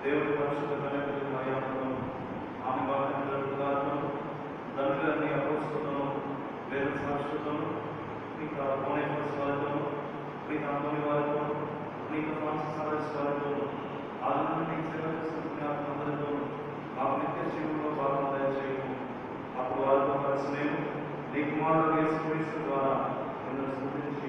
దేవుడి పరిశుద్ధమైన మర్యాదను ఆమె వాక్యం తండ్రి అపోస్తులను వేద సాక్షులను ఇంకా వారితో ఇంకా అమ్మని వారితో ఇంకా ఫ్రాన్సిస్ వారితో ఆనందాన్ని అందరితో ఆ నిత్య జీవుల్లో భాగం దయచేయము. అప్పుడు వారితో కలిసి నేను నీ కుమారుడు యేసుక్రీస్తు ద్వారా నిన్ను స్తుతించి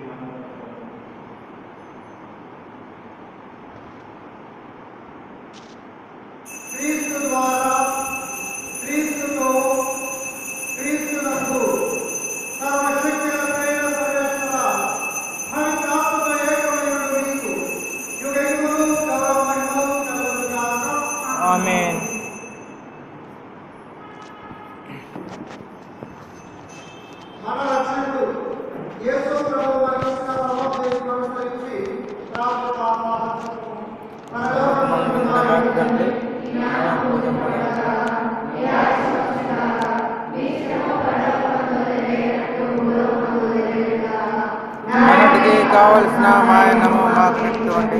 క్రీస్తు ద్వారా క్రీస్తుతో క్రీస్తునందు సర్వశక్తుల ప్రేమ సర్వేశ్వర పవిత్రాత్మతో ఏకమైన నీకు యుగయుగములు గౌరవ మహిమలు కలుగును గాక. ఆమేన్. మన రక్షకుడు యేసు ప్రభువు మరణించిన సర్వోపదేశం అనుసరించి మనటికి కావలసిన మాయనము మాకు ఇటువంటి